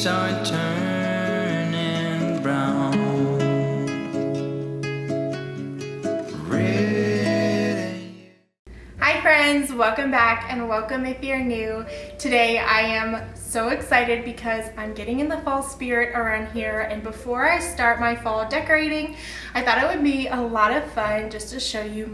start turning brown. Hi friends, welcome back and welcome if you're new. Today I am so excited because I'm getting in the fall spirit around here, and before I start my fall decorating, I thought it would be a lot of fun just to show you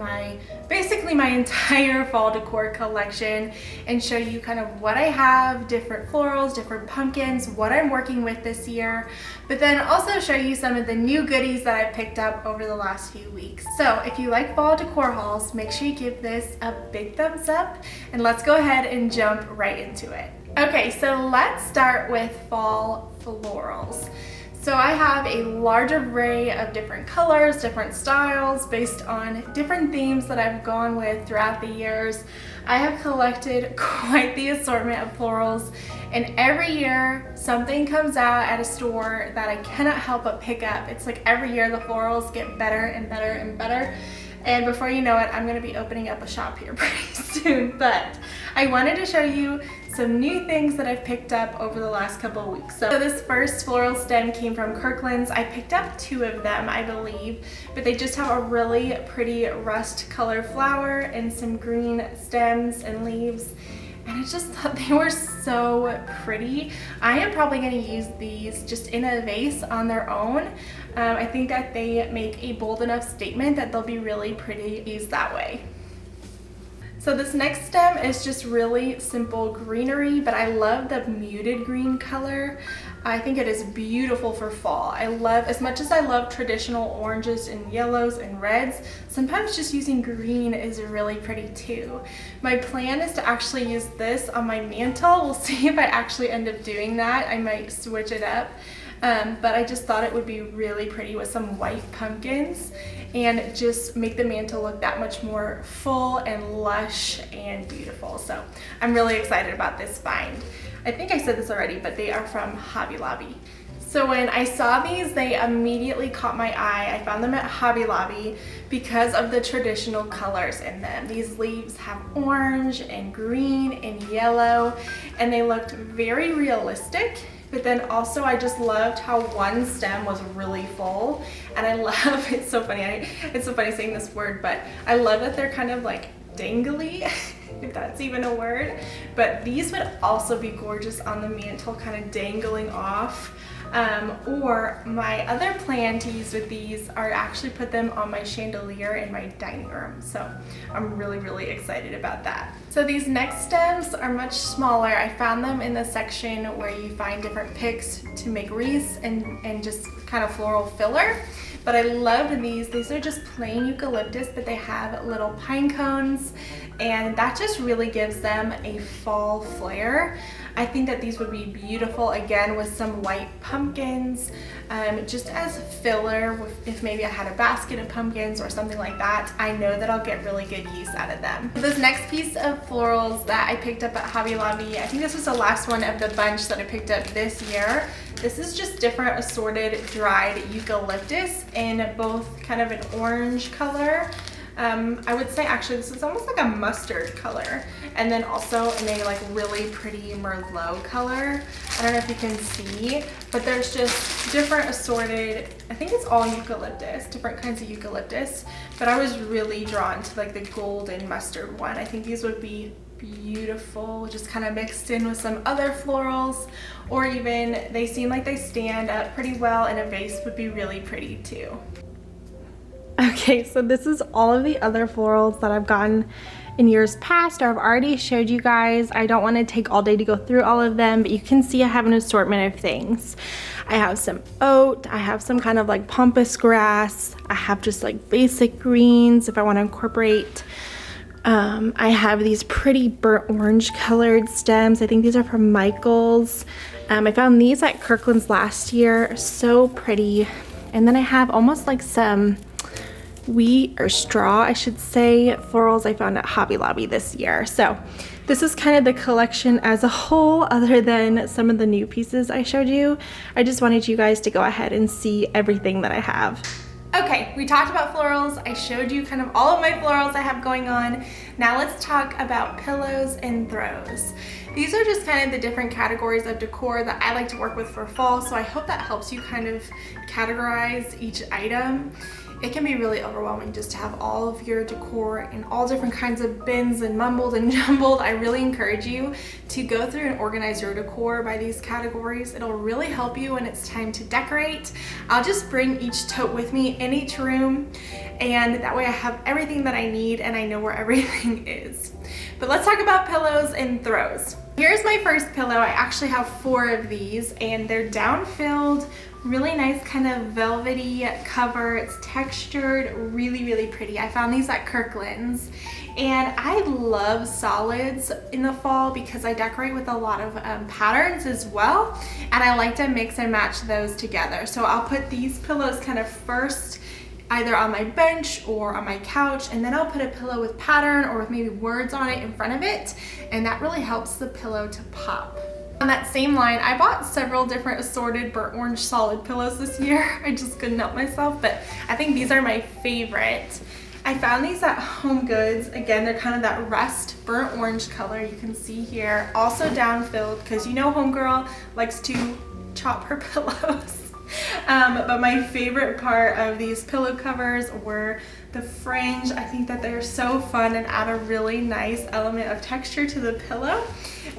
basically my entire fall decor collection and show you kind of what I have, different florals, different pumpkins, what I'm working with this year, but then also show you some of the new goodies that I've picked up over the last few weeks. So if you like fall decor hauls, make sure you give this a big thumbs up and let's go ahead and jump right into it. Okay, so let's start with fall florals. So I have a large array of different colors, different styles based on different themes that I've gone with throughout the years. I have collected quite the assortment of florals, and every year something comes out at a store that I cannot help but pick up. It's like every year the florals get better and better and better. And before you know it, I'm gonna be opening up a shop here pretty soon. But I wanted to show you some new things that I've picked up over the last couple of weeks. So this first floral stem came from Kirkland's. I picked up 2 of them, I believe, but they just have a really pretty rust color flower and some green stems and leaves. And I just thought they were so pretty. I am probably going to use these just in a vase on their own. I think that they make a bold enough statement that they'll be really pretty used that way. So this next stem is just really simple greenery, but I love the muted green color. I think it is beautiful for fall. As much as I love traditional oranges and yellows and reds, sometimes just using green is really pretty too. My plan is to actually use this on my mantle. We'll see if I actually end up doing that. I might switch it up. But I just thought it would be really pretty with some white pumpkins and just make the mantle look that much more full and lush and beautiful. So I'm really excited about this find. I think I said this already, but they are from Hobby Lobby. So when I saw these, they immediately caught my eye. I found them at Hobby Lobby because of the traditional colors in them. These leaves have orange and green and yellow, and they looked very realistic. But then also I just loved how one stem was really full, and I love, it's so funny saying this word, but I love that they're kind of like dangly, if that's even a word. But these would also be gorgeous on the mantle, kind of dangling off. Or my other plan to use with these are actually put them on my chandelier in my dining room. So I'm really, really excited about that. So these next stems are much smaller. I found them in the section where you find different picks to make wreaths and just kind of floral filler. But I loved these. These are just plain eucalyptus, but they have little pine cones, and that just really gives them a fall flair. I think that these would be beautiful again with some white pumpkins, just as filler. If maybe I had a basket of pumpkins or something like that, I know that I'll get really good use out of them. This next piece of florals that I picked up at Hobby Lobby, I think this was the last one of the bunch that I picked up this year. This is just different assorted dried eucalyptus in both kind of an orange color. I would say actually this is almost like a mustard color, and then also in a like really pretty Merlot color. I don't know if you can see, but there's just different assorted, I think it's all eucalyptus, different kinds of eucalyptus, but I was really drawn to like the golden mustard one. I think these would be beautiful, just kind of mixed in with some other florals, or even they seem like they stand up pretty well in a vase would be really pretty too. Okay, so this is all of the other florals that I've gotten in years past, or I've already showed you guys. I don't want to take all day to go through all of them, but you can see I have an assortment of things. I have some oat, I have some kind of like pampas grass, I have just like basic greens if I want to incorporate. I have these pretty burnt orange colored stems. I think these are from Michael's. I found these at Kirkland's last year, so pretty. And then I have almost like some wheat or straw, I should say, florals I found at Hobby Lobby this year. So this is kind of the collection as a whole, other than some of the new pieces I showed you. I just wanted you guys to go ahead and see everything that I have. Okay, we talked about florals. I showed you kind of all of my florals I have going on. Now let's talk about pillows and throws. these are just kind of the different categories of decor that I like to work with for fall, so I hope that helps you kind of categorize each item. It can be really overwhelming just to have all of your decor in all different kinds of bins and mumbled and jumbled. I really encourage you to go through and organize your decor by these categories. It'll really help you when it's time to decorate. I'll just bring each tote with me in each room, and that way I have everything that I need and I know where everything is. But let's talk about pillows and throws. Here's my first pillow. I actually have 4 of these, and they're down-filled, really nice kind of velvety cover. It's textured, really pretty. I found these at Kirkland's, and I love solids in the fall because I decorate with a lot of patterns as well, and I like to mix and match those together. So I'll put these pillows kind of first either on my bench or on my couch, and then I'll put a pillow with pattern or with maybe words on it in front of it, and that really helps the pillow to pop. On that same line, I bought several different assorted burnt orange solid pillows this year. I just couldn't help myself, but I think these are my favorite. I found these at Home Goods. Again, they're kind of that rust burnt orange color you can see here. Also down filled, because you know homegirl likes to chop her pillows. But my favorite part of these pillow covers were the fringe. I think that they're so fun and add a really nice element of texture to the pillow,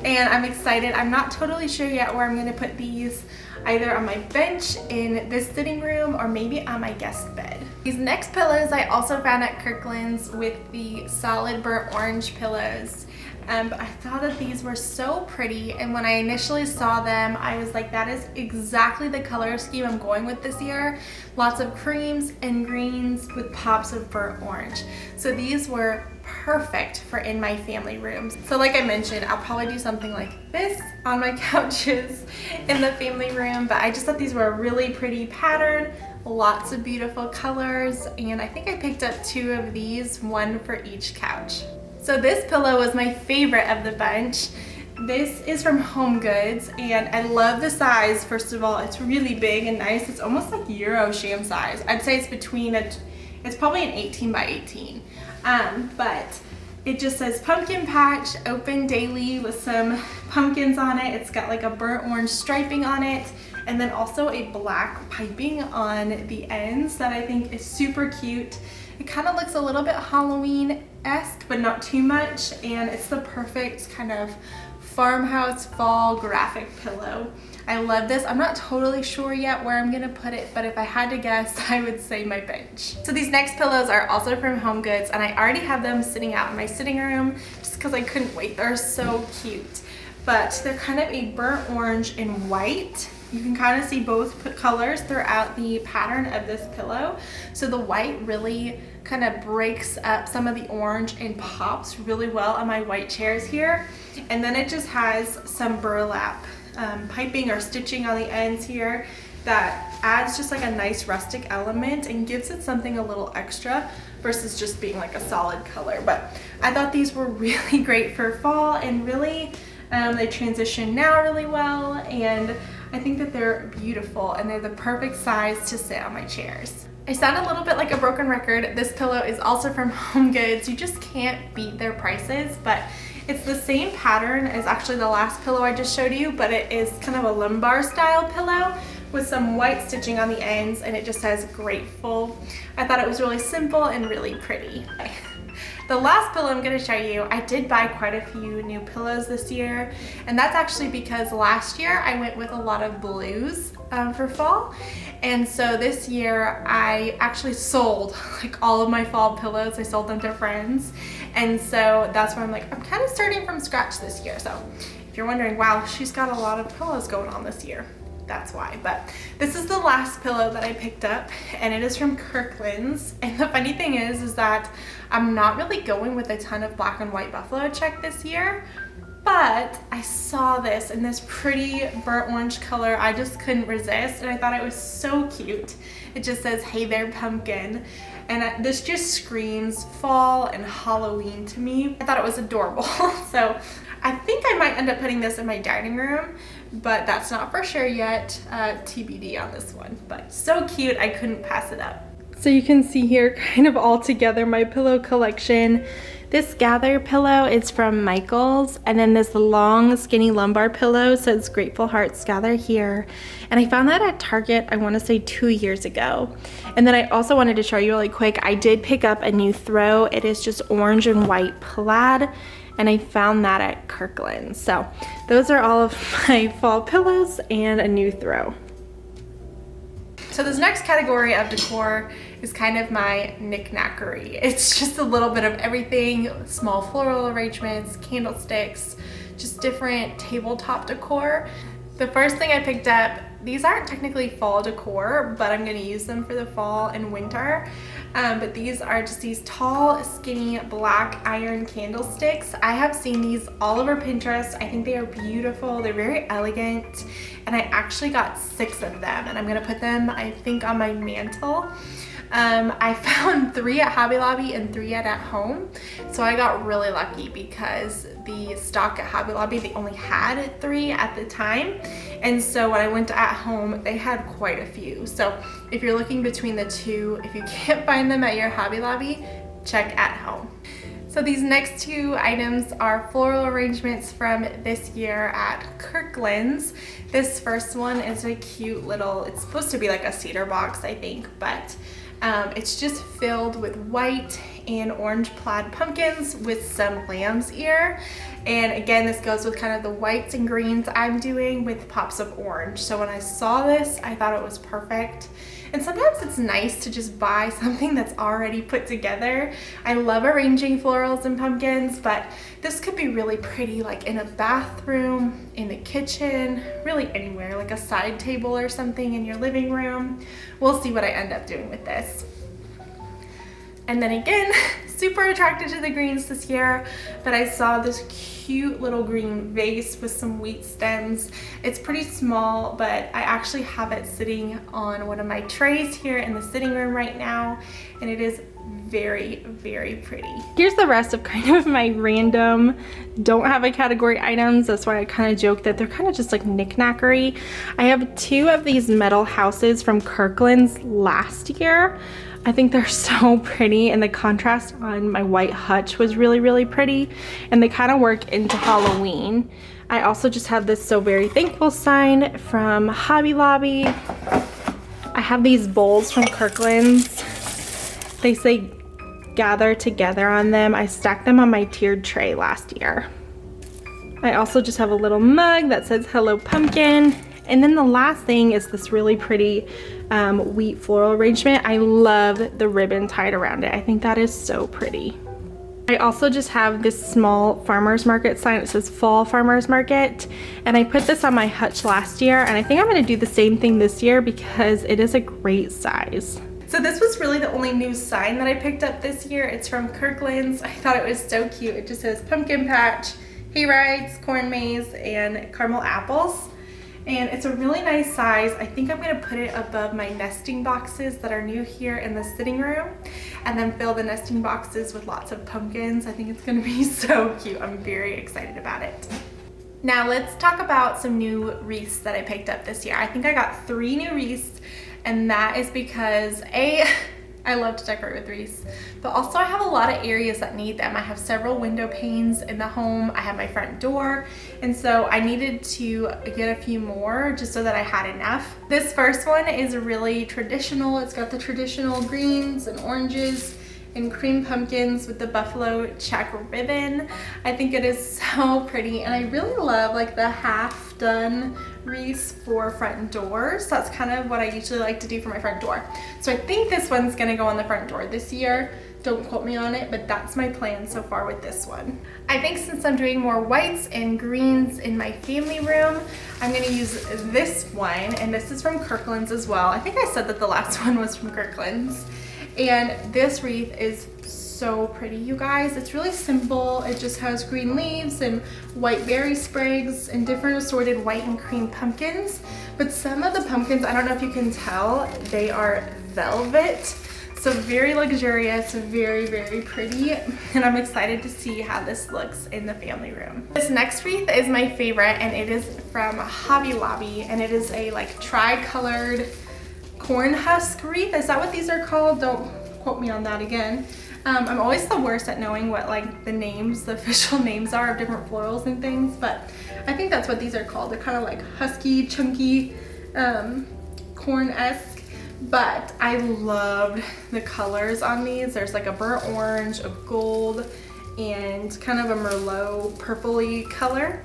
and I'm excited. I'm not totally sure yet where I'm going to put these, either on my bench in this sitting room or maybe on my guest bed. These next pillows I also found at Kirkland's with the solid burnt orange pillows. But I thought that these were so pretty, and when I initially saw them, I was like, that is exactly the color scheme I'm going with this year. Lots of creams and greens with pops of burnt orange. So these were perfect for in my family rooms. So like I mentioned, I'll probably do something like this on my couches in the family room, but I just thought these were a really pretty pattern, lots of beautiful colors, and I think I picked up 2 of these, 1 for each couch. So this pillow was my favorite of the bunch. This is from Home Goods, and I love the size. First of all, it's really big and nice. It's almost like Euro sham size. I'd say it's it's probably an 18 by 18. But it just says pumpkin patch, open daily, with some pumpkins on it. It's got like a burnt orange striping on it, and then also a black piping on the ends that I think is super cute. It kind of looks a little bit Halloween-esque, but not too much, and it's the perfect kind of farmhouse fall graphic pillow. I love this. I'm not totally sure yet where I'm gonna put it, but if I had to guess, I would say my bench. So these next pillows are also from Home Goods, and I already have them sitting out in my sitting room just because I couldn't wait. They're so cute. But they're kind of a burnt orange and white. You can kind of see both colors throughout the pattern of this pillow. So the white really kind of breaks up some of the orange and pops really well on my white chairs here. And then it just has some burlap piping or stitching on the ends here that adds just like a nice rustic element and gives it something a little extra versus just being like a solid color. But I thought these were really great for fall, and really they transition now really well, and I think that they're beautiful and they're the perfect size to sit on my chairs. I sound a little bit like a broken record. This pillow is also from Home Goods. You just can't beat their prices, but it's the same pattern as actually the last pillow I just showed you, but it is kind of a lumbar style pillow with some white stitching on the ends, and it just says grateful. I thought it was really simple and really pretty. The last pillow I'm going to show you, I did buy quite a few new pillows this year, and that's actually because last year I went with a lot of blues for fall, and so this year I actually sold like all of my fall pillows. I sold them to friends, and so that's why I'm like, I'm kind of starting from scratch this year. So if you're wondering, wow, she's got a lot of pillows going on this year, that's why. But this is the last pillow that I picked up, and it is from Kirkland's. And the funny thing is that I'm not really going with a ton of black and white buffalo check this year, but I saw this in this pretty burnt orange color. I just couldn't resist, and I thought it was so cute. It just says, "Hey there, pumpkin." And this just screams fall and Halloween to me. I thought it was adorable. So I think I might end up putting this in my dining room, but that's not for sure yet. TBD on this one, but so cute, I couldn't pass it up. So you can see here kind of all together my pillow collection. This gather pillow is from Michael's, and then this long skinny lumbar pillow says Grateful Hearts Gather Here. And I found that at Target, I want to say 2 years ago. And then I also wanted to show you really quick, I did pick up a new throw. It is just orange and white plaid, and I found that at Kirkland's. So those are all of my fall pillows and a new throw. So this next category of decor is kind of my knackery. It's just a little bit of everything, small floral arrangements, candlesticks, just different tabletop decor. The first thing I picked up, these aren't technically fall decor, but I'm gonna use them for the fall and winter. But these are just these tall, skinny, black iron candlesticks. I have seen these all over Pinterest. I think they are beautiful. They're very elegant. And I actually got 6 of them, and I'm gonna put them, I think, on my mantle. I found 3 at Hobby Lobby and 3 at home. So I got really lucky because the stock at Hobby Lobby, they only had 3 at the time. And so when I went to at home, they had quite a few. So if you're looking between the two, if you can't find them at your Hobby Lobby, check at home. So these next 2 items are floral arrangements from this year at Kirkland's. This first one is a cute little, it's supposed to be like a cedar box, I think, but it's just filled with white and orange plaid pumpkins with some lamb's ear. And again, this goes with kind of the whites and greens I'm doing with pops of orange. So when I saw this, I thought it was perfect. And sometimes it's nice to just buy something that's already put together. I love arranging florals and pumpkins, but this could be really pretty like in a bathroom, in the kitchen, really anywhere, like a side table or something in your living room. We'll see what I end up doing with this. And then again, super attracted to the greens this year, but I saw this cute little green vase with some wheat stems. It's pretty small, but I actually have it sitting on one of my trays here in the sitting room right now, and it is very, very pretty. Here's the rest of kind of my random, don't have a category items. That's why I kind of joke that they're kind of just like knick-knackery. I have 2 of these metal houses from Kirkland's last year. I think they're so pretty, and the contrast on my white hutch was really, really pretty, and they kind of work into Halloween. I also just have this So Very Thankful sign from Hobby Lobby. I have these bowls from Kirkland's. They say gather together on them. I stacked them on my tiered tray last year. I also just have a little mug that says Hello Pumpkin. And then the last thing is this really pretty wheat floral arrangement. I love the ribbon tied around it. I think that is so pretty. I also just have this small farmer's market sign. It says Fall Farmer's Market. And I put this on my hutch last year, and I think I'm gonna do the same thing this year because it is a great size. So this was really the only new sign that I picked up this year. It's from Kirkland's. I thought it was so cute. It just says pumpkin patch, hay rides, corn maze, and caramel apples. And it's a really nice size. I think I'm gonna put it above my nesting boxes that are new here in the sitting room, and then fill the nesting boxes with lots of pumpkins. I think it's gonna be so cute. I'm very excited about it. Now let's talk about some new wreaths that I picked up this year. I think I got 3 new wreaths, and that is because I love to decorate with wreaths, but also I have a lot of areas that need them. I have several window panes in the home. I have my front door, and so I needed to get a few more just so that I had enough. This first one is really traditional. It's got the traditional greens and oranges and cream pumpkins with the buffalo check ribbon. I think it is so pretty, and I really love like the half done wreaths for front doors. That's kind of what I usually like to do for my front door. So I think this one's gonna go on the front door this year. Don't quote me on it, but that's my plan so far with this one. I think since I'm doing more whites and greens in my family room, I'm gonna use this one, and this is from Kirkland's as well. I think I said that the last one was from Kirkland's. And this wreath is so pretty, you guys. It's really simple. It just has green leaves and white berry sprigs and different assorted white and cream pumpkins. But some of the pumpkins, I don't know if you can tell, they are velvet. So very luxurious, very, very pretty. And I'm excited to see how this looks in the family room. This next wreath is my favorite, and it is from Hobby Lobby, and it is a like tri-colored corn husk wreath. Is that what these are called? Don't quote me on that again. I'm always the worst at knowing what like the names, the official names are of different florals and things, but I think that's what these are called. They're kind of like husky, chunky, corn-esque, but I loved the colors on these. There's like a burnt orange, a gold, and kind of a merlot purpley color.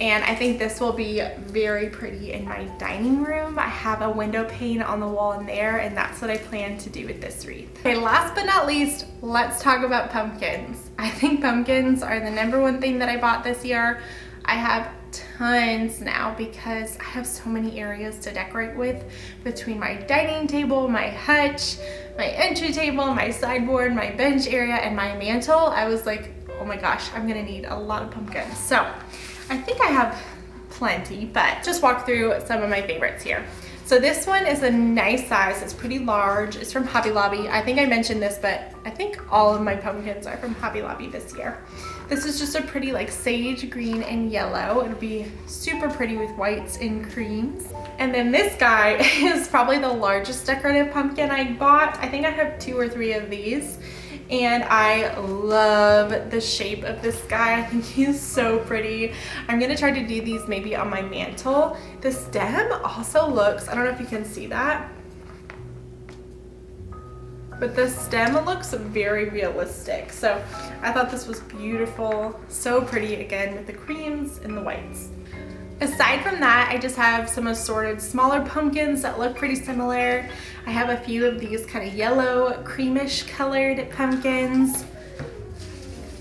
And I think this will be very pretty in my dining room. I have a window pane on the wall in there, and that's what I plan to do with this wreath. Okay, last but not least, let's talk about pumpkins. I think pumpkins are the #1 thing that I bought this year. I have tons now because I have so many areas to decorate with, between my dining table, my hutch, my entry table, my sideboard, my bench area, and my mantle. I was like, oh my gosh, I'm gonna need a lot of pumpkins. So I think I have plenty, but just walk through some of my favorites here. So this one is a nice size. It's pretty large. It's from Hobby Lobby. I think I mentioned this, but I think all of my pumpkins are from Hobby Lobby this year. This is just a pretty like sage green and yellow. It'll be super pretty with whites and creams. And then this guy is probably the largest decorative pumpkin I bought. I think I have 2 or 3 of these. And I love the shape of this guy. I think he's so pretty. I'm gonna try to do these maybe on my mantle. The stem also looks, I don't know if you can see that, but the stem looks very realistic. So I thought this was beautiful. So pretty, again, with the creams and the whites. Aside from that, I just have some assorted smaller pumpkins that look pretty similar. I have a few of these kind of yellow, creamish colored pumpkins.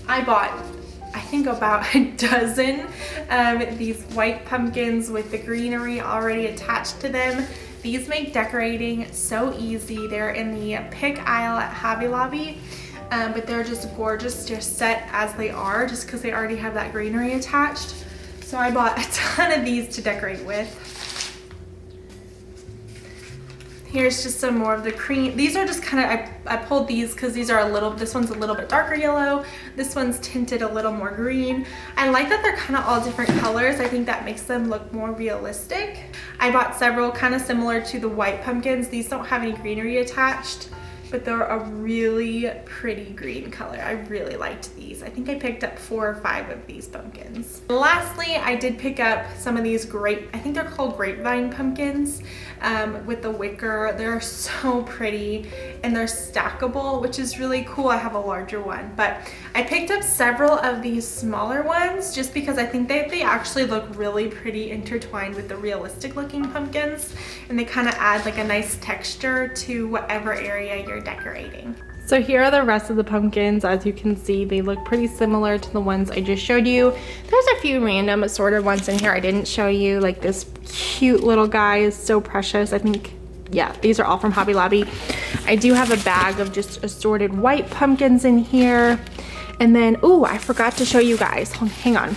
I bought, I think, about a dozen these white pumpkins with the greenery already attached to them. These make decorating so easy. They're in the pick aisle at Hobby Lobby. But they're just gorgeous, just set as they are, just because they already have that greenery attached. So I bought a ton of these to decorate with. Here's just some more of the cream. These are just kind of, I pulled these because these are a little, this one's a little bit darker yellow. This one's tinted a little more green. I like that they're kind of all different colors. I think that makes them look more realistic. I bought several kind of similar to the white pumpkins. These don't have any greenery attached, but they're a really pretty green color. I really liked these. I think I picked up 4 or 5 of these pumpkins. Lastly, I did pick up some of these I think they're called grapevine pumpkins with the wicker. They're so pretty and they're stackable, which is really cool. I have a larger one, but I picked up several of these smaller ones just because I think they actually look really pretty intertwined with the realistic looking pumpkins, and they kind of add like a nice texture to whatever area you're decorating. So here are the rest of the pumpkins. As you can see, they look pretty similar to the ones I just showed you. There's a few random assorted ones in here I didn't show you, like this cute little guy is so precious. I think, yeah, these are all from Hobby Lobby. I do have a bag of just assorted white pumpkins in here. And then, oh, I forgot to show you guys. Hang on.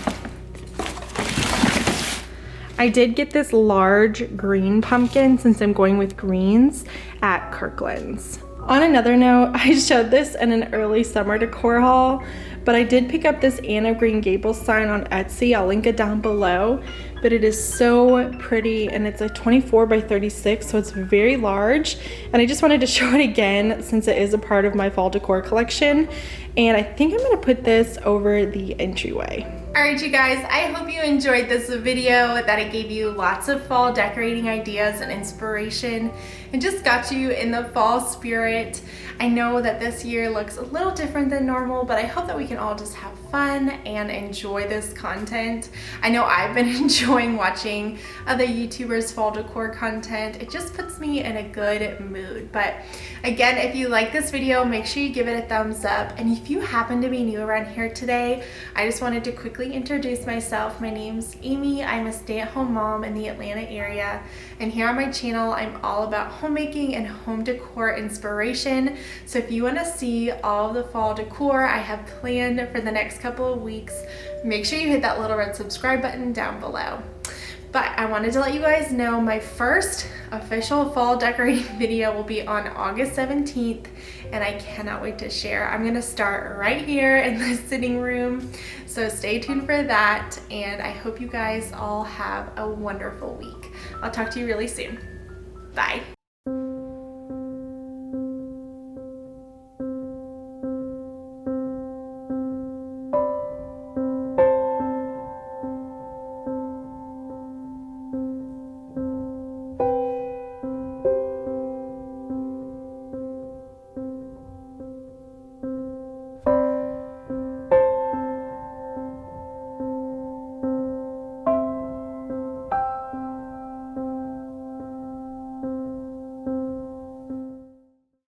I did get this large green pumpkin since I'm going with greens at Kirkland's. On another note, I showed this in an early summer decor haul, but I did pick up this Anne of Green Gables sign on Etsy. I'll link it down below, but it is so pretty and it's a 24 by 36, so it's very large. And I just wanted to show it again since it is a part of my fall decor collection. And I think I'm gonna put this over the entryway. All right, you guys, I hope you enjoyed this video, that it gave you lots of fall decorating ideas and inspiration and just got you in the fall spirit. I know that this year looks a little different than normal, but I hope that we can all just have fun and enjoy this content. I know I've been enjoying watching other YouTubers' fall decor content. It just puts me in a good mood. But again, if you like this video, make sure you give it a thumbs up. And if you happen to be new around here today, I just wanted to quickly introduce myself. My name's Amy. I'm a stay-at-home mom in the Atlanta area. And here on my channel, I'm all about homemaking and home decor inspiration. So if you want to see all of the fall decor I have planned for the next couple of weeks, make sure you hit that little red subscribe button down below. But I wanted to let you guys know my first official fall decorating video will be on August 17th, and I cannot wait to share. I'm gonna start right here in the sitting room, so stay tuned for that, and I hope you guys all have a wonderful week. I'll talk to you really soon. Bye.